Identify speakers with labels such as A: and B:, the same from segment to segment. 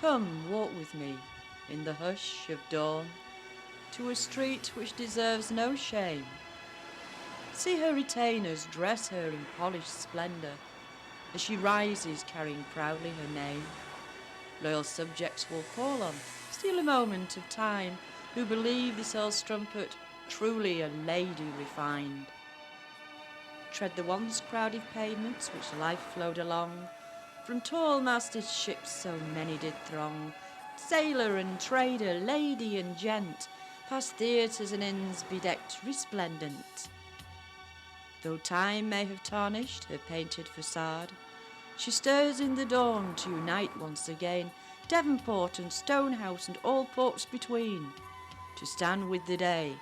A: Come, walk with me, in the hush of dawn, to a street which deserves no shame. See her retainers dress her in polished splendour, as she rises carrying proudly her name. Loyal subjects will call on, steal a moment of time, who believe this old strumpet truly a lady refined. Tread the once crowded pavements which life flowed along, from tall-masted ships so many did throng, sailor and trader, lady and gent, past theatres and inns bedecked resplendent. Though time may have tarnished her painted facade, she stirs in the dawn to unite once again Devonport and Stonehouse and all ports between, to stand with the day,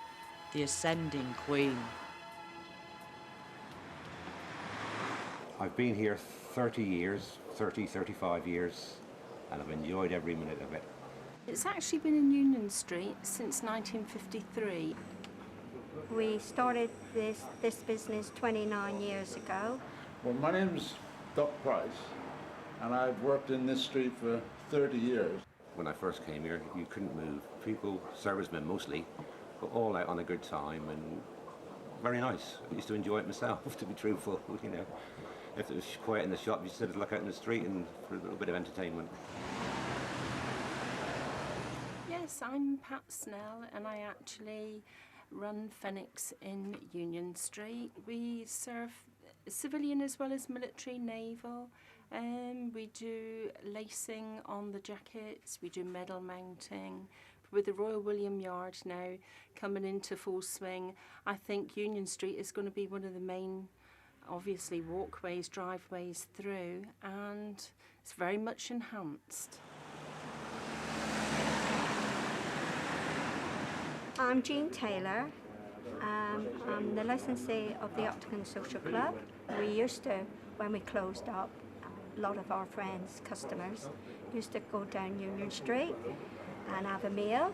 A: the ascending queen.
B: I've been here 35 years, and I've enjoyed every minute of it.
C: It's actually been in Union Street since 1953.
D: We started this business 29 years ago.
E: Well, my name's Doc Price, and I've worked in this street for 30 years.
B: When I first came here, you couldn't move. People, servicemen mostly, were all out on a good time and very nice. I used to enjoy it myself, to be truthful, you know. If it was quiet in the shop, you just had to look out in the street and for a little bit of entertainment.
C: Yes, I'm Pat Snell, and I actually run Phoenix in Union Street. We serve civilian as well as military, naval. We do lacing on the jackets, we do medal mounting. With the Royal William Yard now coming into full swing, I think Union Street is going to be one of the main, obviously, walkways, driveways through, and it's very much enhanced.
D: I'm Jean Taylor. I'm the licensee of the Octagon Social Club. We used to, when we closed up, a lot of our friends, customers, used to go down Union Street and have a meal,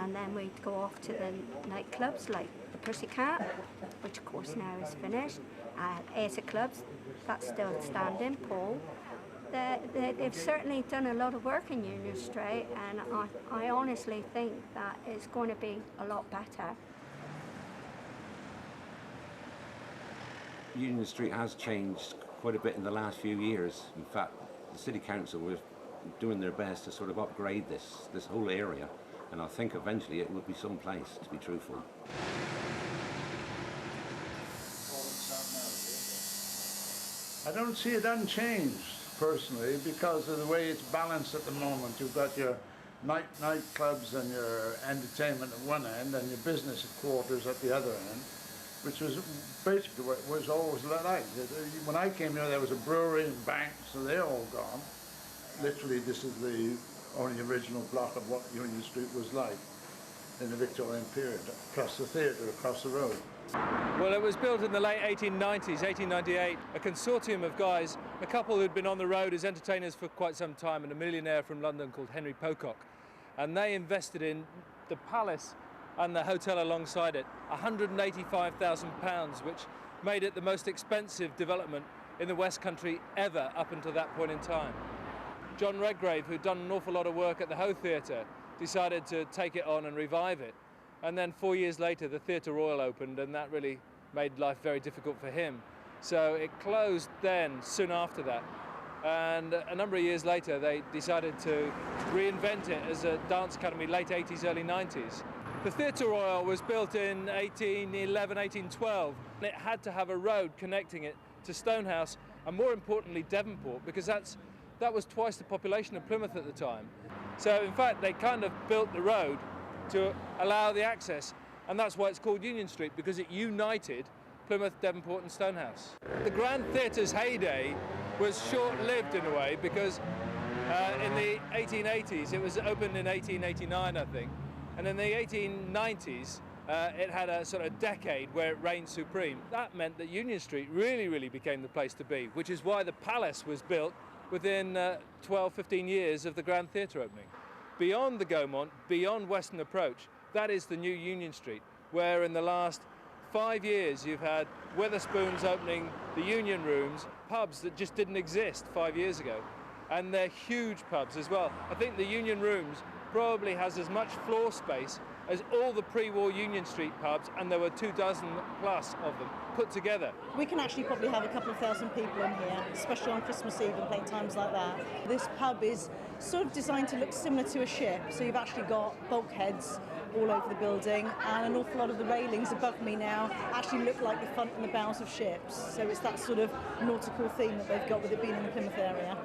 D: and then we'd go off to the nightclubs like the Pussycat, which of course now is finished, Ace Clubs, that's still standing, Paul. They've certainly done a lot of work in Union Street, and I honestly think that it's going to be a lot better.
B: Union Street has changed quite a bit in the last few years. In fact, the City Council were doing their best to sort of upgrade this whole area, and I think eventually it will be someplace, to be truthful.
E: I don't see it unchanged, personally, because of the way it's balanced at the moment. You've got your nightclubs and your entertainment at one end and your business quarters at the other end, which was basically what it was always like. When I came here, there was a brewery and bank, so they're all gone. Literally, this is the only original block of what Union Street was like in the Victorian period, plus the theatre across the road.
F: Well, it was built in the late 1890s, 1898, a consortium of guys, a couple who'd been on the road as entertainers for quite some time, and a millionaire from London called Henry Pocock. And they invested in the palace and the hotel alongside it, £185,000, which made it the most expensive development in the West Country ever up until that point in time. John Redgrave, who'd done an awful lot of work at the Hoe Theatre, decided to take it on and revive it. And then 4 years later, the Theatre Royal opened, and that really made life very difficult for him. So it closed then, soon after that. And a number of years later, they decided to reinvent it as a dance academy, late 80s, early 90s. The Theatre Royal was built in 1811, 1812. And it had to have a road connecting it to Stonehouse, and more importantly, Devonport, because that was twice the population of Plymouth at the time. So in fact, they kind of built the road to allow the access, and that's why it's called Union Street, because it united Plymouth, Devonport and Stonehouse. The Grand Theatre's heyday was short-lived in a way, because in the 1880s, it was opened in 1889, I think, and in the 1890s, it had a sort of decade where it reigned supreme. That meant that Union Street really became the place to be, which is why the Palace was built within 12, 15 years of the Grand Theatre opening. Beyond the Gaumont, beyond Western Approach, that is the new Union Street, where in the last 5 years you've had Wetherspoons opening the Union Rooms, pubs that just didn't exist 5 years ago. and they're huge pubs as well. I think the Union Rooms probably has as much floor space as all the pre-war Union Street pubs, and there were 24 plus of them put together.
G: We can actually probably have a couple of thousand people in here, especially on Christmas Eve and playtimes like that. This pub is sort of designed to look similar to a ship, so you've actually got bulkheads all over the building, and an awful lot of the railings above me now actually look like the front and the bows of ships, so it's that sort of nautical theme that they've got with it being in the Plymouth area.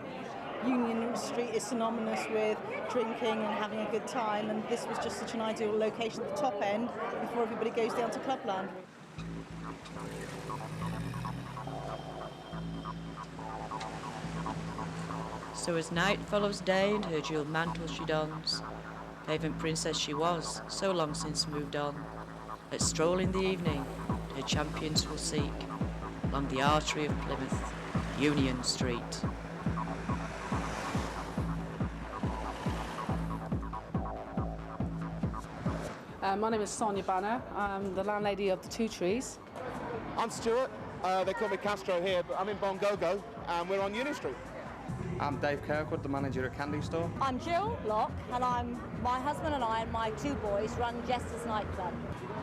G: Union Street is synonymous with drinking and having a good time, and this was just such an ideal location at the top end before everybody goes down to Clubland.
A: So as night follows day and her jewelled mantle she dons, pavement princess she was, so long since moved on. Let's stroll in the evening, her champions will seek, along the artery of Plymouth, Union Street.
H: My name is Sonia Banner. I'm the landlady of the Two Trees.
I: I'm Stuart. They call me Castro here, but I'm in Bongogo, and we're on Union Street.
J: I'm Dave Kirkwood, the manager at Candy Store.
K: I'm Jill Locke, and my husband and I and my two boys run Jester's nightclub.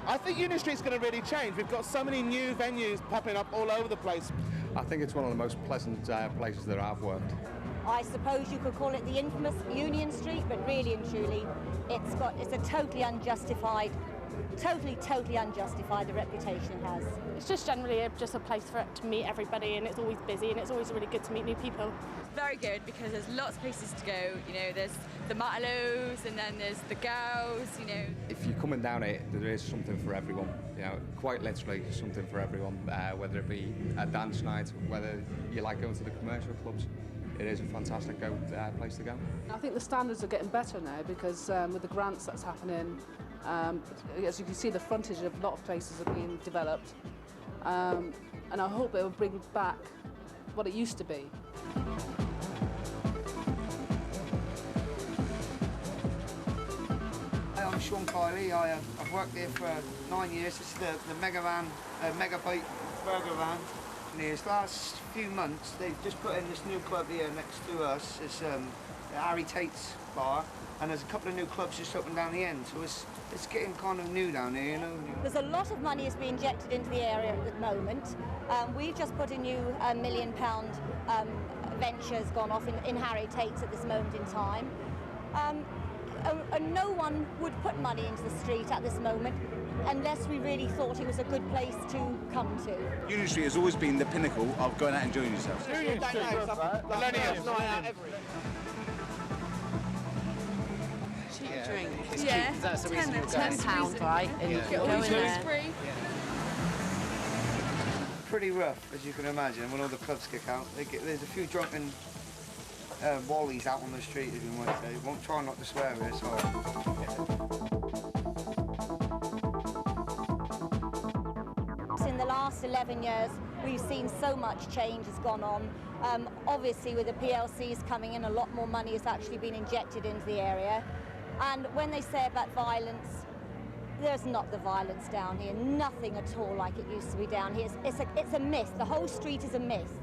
I: I think Union Street's going to really change. We've got so many new venues popping up all over the place.
J: I think it's one of the most pleasant places that I've worked.
K: I suppose you could call it the infamous Union Street, but really and truly, it's a totally unjustified, the reputation it has.
L: It's just generally just a place for it to meet everybody, and it's always busy, and it's always really good to meet new people.
M: It's very good because there's lots of places to go. You know, there's the Matalos, and then there's the girls. You know,
J: if you're coming down here, there is something for everyone. You know, quite literally something for everyone. Whether it be a dance night, whether you like going to the commercial clubs. It is a fantastic place to go.
H: I think the standards are getting better now because with the grants that's happening, as you can see, the frontage of a lot of places are being developed, and I hope it will bring back what it used to be.
N: I'm Sean Kiley. I've worked here for 9 years. This is the Mega Bite burger van. In these last few months, they've just put in this new club here next to us. It's Harry Tate's bar, and there's a couple of new clubs just opened down the end. So it's getting kind of new down here, you know.
K: There's a lot of money is being injected into the area at the moment. We've just put a new £1 million venture has gone off in Harry Tate's at this moment in time. And no one would put money into the street at this moment unless we really thought it was a good place to come to.
O: Union Street has always been the pinnacle of going out and enjoying yourself.
I: Union Street,
A: Cheap drinks.
M: yeah,
A: That's the reason you're
M: £10,
A: right? And you can go in there.
N: Pretty rough, as you can imagine, when all the clubs kick out. There's a few drunken wallies out on the street, as you might say. Won't try not to swear here, so.
K: In the last 11 years, we've seen so much change has gone on. Obviously, with the PLCs coming in, a lot more money has actually been injected into the area. And when they say about violence, there's not the violence down here. Nothing at all like it used to be down here. It's a myth. The whole street is a myth.